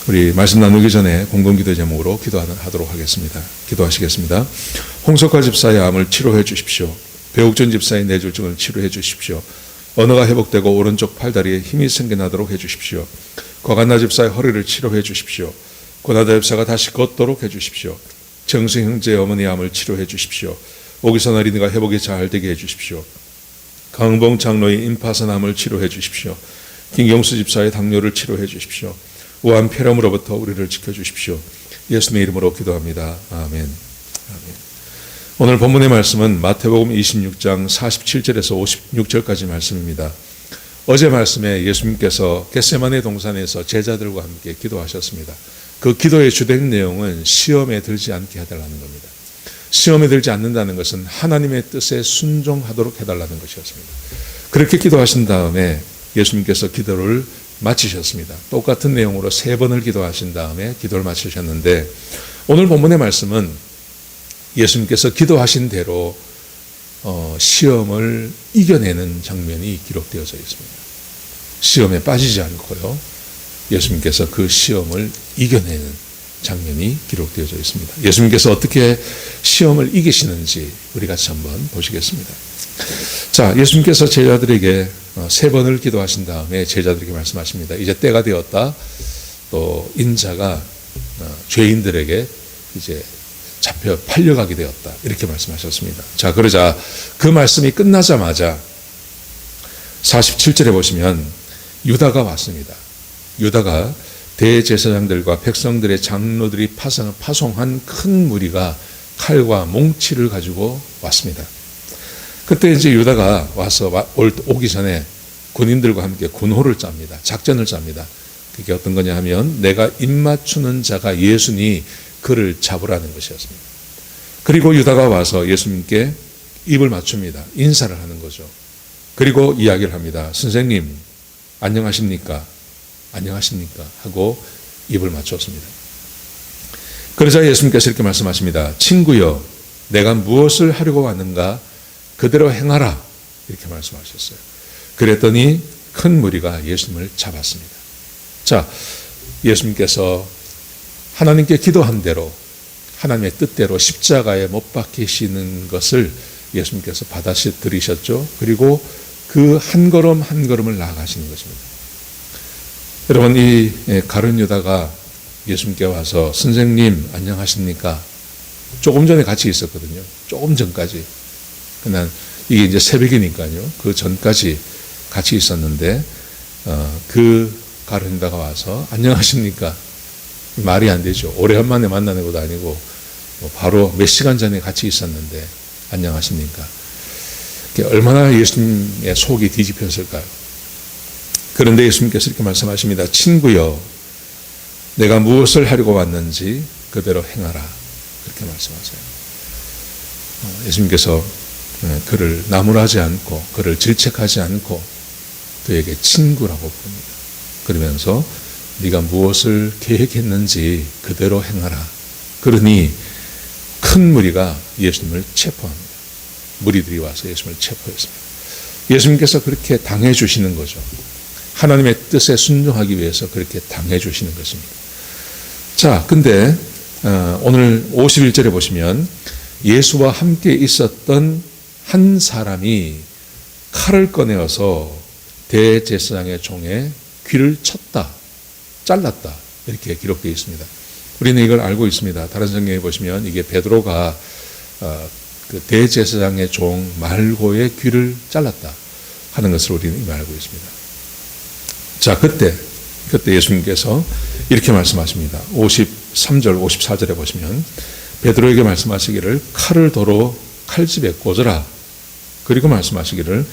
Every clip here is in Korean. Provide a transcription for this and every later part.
우리 말씀 나누기 전에 공동기도 제목으로 기도하도록 하겠습니다. 기도하시겠습니다. 홍석화 집사의 암을 치료해 주십시오. 배옥전 집사의 뇌졸중을 치료해 주십시오. 언어가 회복되고 오른쪽 팔다리에 힘이 생겨나도록 해 주십시오. 과간나 집사의 허리를 치료해 주십시오. 고나다 집사가 다시 걷도록 해 주십시오. 정승 형제의 어머니 암을 치료해 주십시오. 오기선 어린이가 회복이 잘 되게 해 주십시오. 강봉 장로의 임파선 암을 치료해 주십시오. 김경수 집사의 당뇨를 치료해 주십시오. 우한 폐렴으로부터 우리를 지켜주십시오. 예수님의 이름으로 기도합니다. 아멘. 아멘. 오늘 본문의 말씀은 마태복음 26장 47절에서 56절까지 말씀입니다. 어제 말씀에 예수님께서 겟세마네 동산에서 제자들과 함께 기도하셨습니다. 그 기도의 주된 내용은 시험에 들지 않게 해달라는 겁니다. 시험에 들지 않는다는 것은 하나님의 뜻에 순종하도록 해달라는 것이었습니다. 그렇게 기도하신 다음에 예수님께서 기도를 마치셨습니다. 똑같은 내용으로 3번을 기도하신 다음에 기도를 마치셨는데, 오늘 본문의 말씀은 예수님께서 기도하신 대로 시험을 이겨내는 장면이 기록되어져 있습니다. 시험에 빠지지 않고요, 예수님께서 그 시험을 이겨내는 장면이 기록되어져 있습니다. 예수님께서 어떻게 시험을 이기시는지 우리 같이 한번 보시겠습니다. 자, 예수님께서 제자들에게 3번을 기도하신 다음에 제자들에게 말씀하십니다. 이제 때가 되었다. 또 인자가 죄인들에게 이제 잡혀 팔려가게 되었다. 이렇게 말씀하셨습니다. 자, 그러자 그 말씀이 끝나자마자 47절에 보시면 유다가 왔습니다. 유다가 대제사장들과 백성들의 장로들이 파송한 큰 무리가 칼과 몽치를 가지고 왔습니다. 그때 이제 유다가 와서 오기 전에 군인들과 함께 군호를 짭니다. 작전을 짭니다. 그게 어떤 거냐 하면 내가 입맞추는 자가 예수니 그를 잡으라는 것이었습니다. 그리고 유다가 와서 예수님께 입을 맞춥니다. 인사를 하는 거죠. 그리고 이야기를 합니다. 선생님 안녕하십니까? 안녕하십니까? 하고 입을 맞췄습니다. 그러자 예수님께서 이렇게 말씀하십니다. 친구여, 내가 무엇을 하려고 왔는가? 그대로 행하라. 이렇게 말씀하셨어요. 그랬더니 큰 무리가 예수님을 잡았습니다. 자, 예수님께서 하나님께 기도한 대로 하나님의 뜻대로 십자가에 못 박히시는 것을 예수님께서 받아들이셨죠. 그리고 그 한 걸음 한 걸음을 나아가시는 것입니다. 여러분, 이 가룟 유다가 예수님께 와서 선생님 안녕하십니까? 조금 전에 같이 있었거든요. 조금 전까지. 그냥 이게 이제 새벽이니까요. 그 전까지 같이 있었는데 그 가룟 유다가 와서 안녕하십니까? 말이 안 되죠. 오래간만에 만나는 것도 아니고 바로 몇 시간 전에 같이 있었는데 안녕하십니까? 얼마나 예수님의 속이 뒤집혔을까요? 그런데 예수님께서 이렇게 말씀하십니다. 친구여, 내가 무엇을 하려고 왔는지 그대로 행하라. 그렇게 말씀하세요. 예수님께서 그를 나무라지 않고 그를 질책하지 않고 그에게 친구라고 부릅니다. 그러면서 네가 무엇을 계획했는지 그대로 행하라. 그러니 큰 무리가 예수님을 체포합니다. 무리들이 와서 예수님을 체포했습니다. 예수님께서 그렇게 당해 주시는 거죠. 하나님의 뜻에 순종하기 위해서 그렇게 당해 주시는 것입니다. 자, 근데 오늘 51절에 보시면 예수와 함께 있었던 한 사람이 칼을 꺼내어서 대제사장의 종의 귀를 쳤다, 잘랐다, 이렇게 기록되어 있습니다. 우리는 이걸 알고 있습니다. 다른 성경에 보시면 이게 베드로가 그 대제사장의 종 말고의 귀를 잘랐다 하는 것을 우리는 이미 알고 있습니다. 자, 그때 예수님께서 이렇게 말씀하십니다. 53절, 54절에 보시면 베드로에게 말씀하시기를 칼을 도로 칼집에 꽂으라. 그리고 말씀하시기를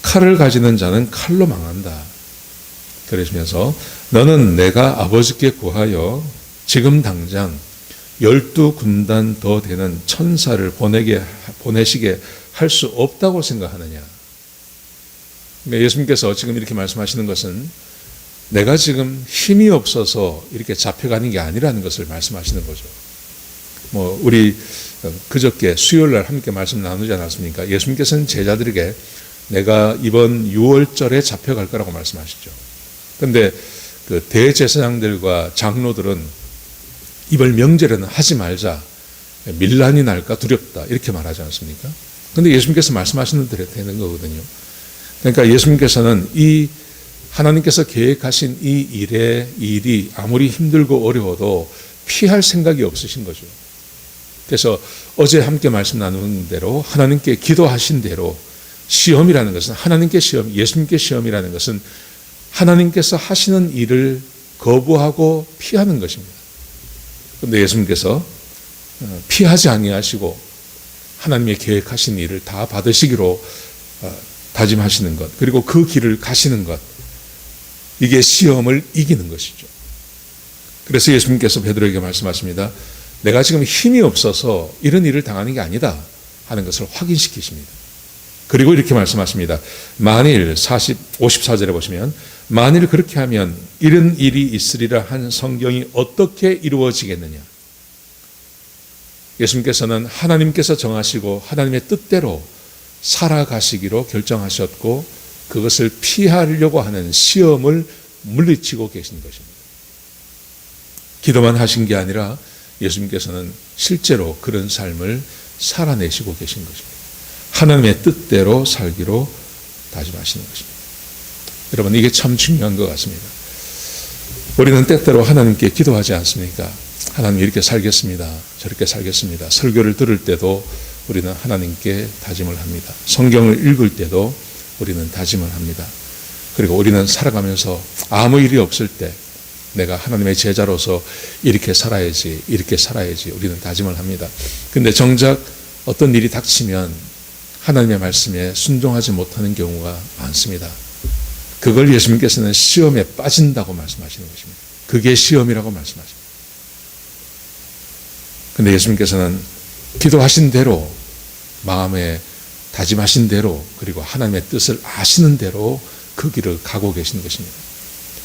칼을 가지는 자는 칼로 망한다. 그러시면서 너는 내가 아버지께 구하여 지금 당장 12군단 더 되는 천사를 보내시게 할 수 없다고 생각하느냐. 그러니까 예수님께서 지금 이렇게 말씀하시는 것은 내가 지금 힘이 없어서 이렇게 잡혀가는 게 아니라는 것을 말씀하시는 거죠. 우리 그저께 수요일날 함께 말씀 나누지 않았습니까? 예수님께서는 제자들에게 내가 이번 6월절에 잡혀갈 거라고 말씀하시죠. 그런데 그 대제사장들과 장로들은 이번 명절에는 하지 말자. 밀란이 날까 두렵다. 이렇게 말하지 않습니까? 근데 예수님께서 말씀하시는 대로 되는 거거든요. 그러니까 예수님께서는 이 하나님께서 계획하신 이 일이 아무리 힘들고 어려워도 피할 생각이 없으신 거죠. 그래서 어제 함께 말씀 나눈 대로 하나님께 기도하신 대로 시험이라는 것은 하나님께 시험, 예수님께 시험이라는 것은 하나님께서 하시는 일을 거부하고 피하는 것입니다. 그런데 예수님께서 피하지 아니하시고 하나님의 계획하신 일을 다 받으시기로 다짐하시는 것, 그리고 그 길을 가시는 것, 이게 시험을 이기는 것이죠. 그래서 예수님께서 베드로에게 말씀하십니다. 내가 지금 힘이 없어서 이런 일을 당하는 게 아니다 하는 것을 확인시키십니다. 그리고 이렇게 말씀하십니다. 만일 54절에 보시면 만일 그렇게 하면 이런 일이 있으리라 한 성경이 어떻게 이루어지겠느냐. 예수님께서는 하나님께서 정하시고 하나님의 뜻대로 살아가시기로 결정하셨고 그것을 피하려고 하는 시험을 물리치고 계신 것입니다. 기도만 하신 게 아니라 예수님께서는 실제로 그런 삶을 살아내시고 계신 것입니다. 하나님의 뜻대로 살기로 다짐하시는 것입니다. 여러분, 이게 참 중요한 것 같습니다. 우리는 때때로 하나님께 기도하지 않습니까? 하나님 이렇게 살겠습니다. 저렇게 살겠습니다. 설교를 들을 때도 우리는 하나님께 다짐을 합니다. 성경을 읽을 때도 우리는 다짐을 합니다. 그리고 우리는 살아가면서 아무 일이 없을 때 내가 하나님의 제자로서 이렇게 살아야지, 이렇게 살아야지 우리는 다짐을 합니다. 근데 정작 어떤 일이 닥치면 하나님의 말씀에 순종하지 못하는 경우가 많습니다. 그걸 예수님께서는 시험에 빠진다고 말씀하시는 것입니다. 그게 시험이라고 말씀하십니다. 근데 예수님께서는 기도하신 대로, 마음에 다짐하신 대로, 그리고 하나님의 뜻을 아시는 대로 그 길을 가고 계시는 것입니다.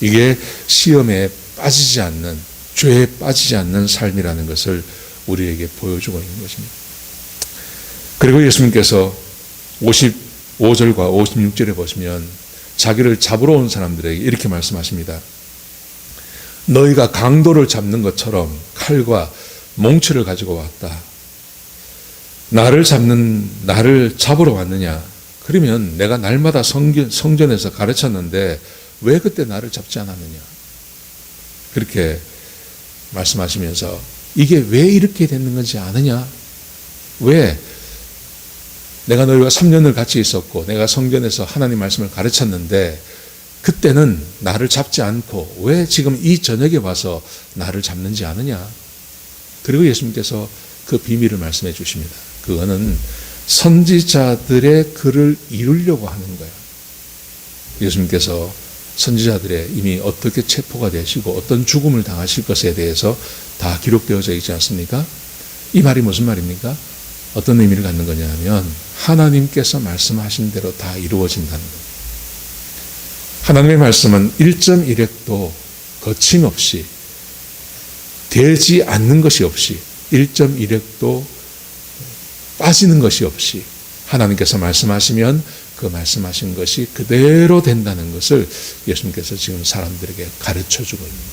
이게 시험에 빠지지 않는, 죄에 빠지지 않는 삶이라는 것을 우리에게 보여주고 있는 것입니다. 그리고 예수님께서 55절과 56절에 보시면 자기를 잡으러 온 사람들에게 이렇게 말씀하십니다. 너희가 강도를 잡는 것처럼 칼과 몽치를 가지고 왔다. 나를 잡으러 왔느냐? 그러면 내가 날마다 성전에서 가르쳤는데 왜 그때 나를 잡지 않았느냐? 그렇게 말씀하시면서 이게 왜 이렇게 됐는 건지 아느냐? 왜? 내가 너희와 3년을 같이 있었고 내가 성전에서 하나님 말씀을 가르쳤는데 그때는 나를 잡지 않고 왜 지금 이 저녁에 와서 나를 잡는지 아느냐? 그리고 예수님께서 그 비밀을 말씀해 주십니다. 그거는 선지자들의 글을 이루려고 하는 거예요. 예수님께서 선지자들의 이미 어떻게 체포가 되시고 어떤 죽음을 당하실 것에 대해서 다 기록되어져 있지 않습니까? 이 말이 무슨 말입니까? 어떤 의미를 갖는 거냐 하면 하나님께서 말씀하신 대로 다 이루어진다는 거예요. 하나님의 말씀은 1.1획도 거침없이 되지 않는 것이 없이 1.1획도 빠지는 것이 없이 하나님께서 말씀하시면 그 말씀하신 것이 그대로 된다는 것을 예수님께서 지금 사람들에게 가르쳐주고 있는 거예요.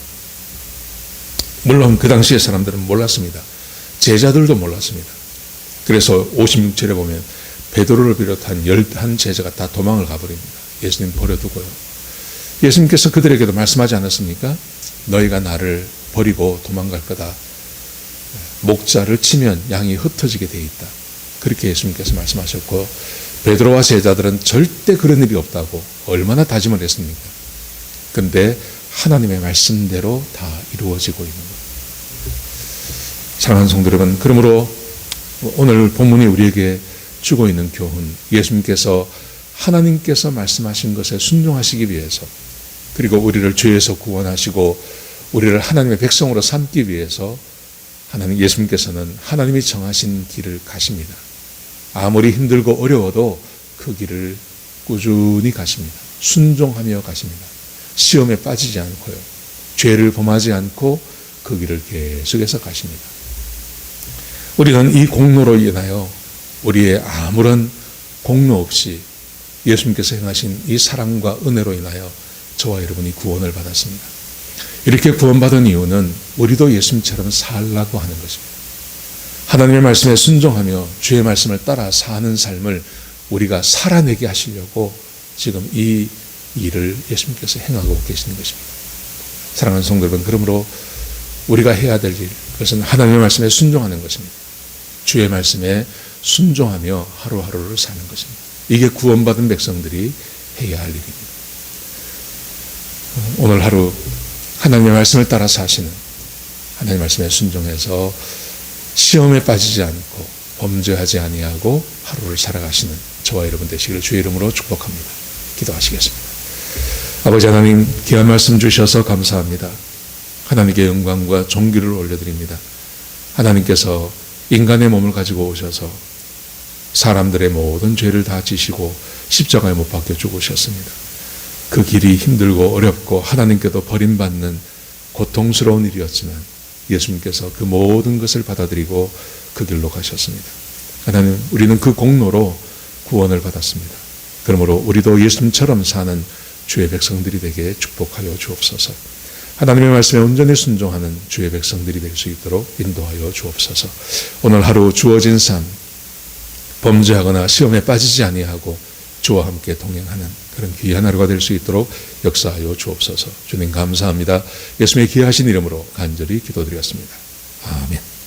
물론 그 당시의 사람들은 몰랐습니다. 제자들도 몰랐습니다. 그래서 56절에 보면 베드로를 비롯한 11제자가 다 도망을 가버립니다. 예수님 버려두고요. 예수님께서 그들에게도 말씀하지 않았습니까? 너희가 나를 버리고 도망갈 거다. 목자를 치면 양이 흩어지게 돼 있다. 그렇게 예수님께서 말씀하셨고 베드로와 제자들은 절대 그런 일이 없다고 얼마나 다짐을 했습니까? 그런데 하나님의 말씀대로 다 이루어지고 있는 거예요. 사랑하는 성도 여러분, 그러므로 오늘 본문이 우리에게 주고 있는 교훈, 예수님께서 하나님께서 말씀하신 것에 순종하시기 위해서 그리고 우리를 죄에서 구원하시고 우리를 하나님의 백성으로 삼기 위해서 예수님께서는 하나님이 정하신 길을 가십니다. 아무리 힘들고 어려워도 그 길을 꾸준히 가십니다. 순종하며 가십니다. 시험에 빠지지 않고요. 죄를 범하지 않고 그 길을 계속해서 가십니다. 우리는 이 공로로 인하여 우리의 아무런 공로 없이 예수님께서 행하신 이 사랑과 은혜로 인하여 저와 여러분이 구원을 받았습니다. 이렇게 구원받은 이유는 우리도 예수님처럼 살라고 하는 것입니다. 하나님의 말씀에 순종하며 주의 말씀을 따라 사는 삶을 우리가 살아내게 하시려고 지금 이 일을 예수님께서 행하고 계시는 것입니다. 사랑하는 성도 여러분, 그러므로 우리가 해야 될 일, 그것은 하나님의 말씀에 순종하는 것입니다. 주의 말씀에 순종하며 하루하루를 사는 것입니다. 이게 구원받은 백성들이 해야 할 일입니다. 오늘 하루 하나님의 말씀을 따라 사시는, 하나님의 말씀에 순종해서 시험에 빠지지 않고 범죄하지 아니하고 하루를 살아가시는 저와 여러분 되시기를 주의 이름으로 축복합니다. 기도하시겠습니다. 아버지 하나님, 귀한 말씀 주셔서 감사합니다. 하나님께 영광과 존귀를 올려드립니다. 하나님께서 인간의 몸을 가지고 오셔서 사람들의 모든 죄를 다 지시고 십자가에 못 박혀 죽으셨습니다. 그 길이 힘들고 어렵고 하나님께도 버림받는 고통스러운 일이었지만 예수님께서 그 모든 것을 받아들이고 그 길로 가셨습니다. 하나님, 우리는 그 공로로 구원을 받았습니다. 그러므로 우리도 예수님처럼 사는 주의 백성들이 되게 축복하여 주옵소서. 하나님의 말씀에 온전히 순종하는 주의 백성들이 될 수 있도록 인도하여 주옵소서. 오늘 하루 주어진 삶, 범죄하거나 시험에 빠지지 아니하고 주와 함께 동행하는 그런 귀한 하루가 될 수 있도록 역사하여 주옵소서. 주님 감사합니다. 예수님의 귀하신 이름으로 간절히 기도드렸습니다. 아멘.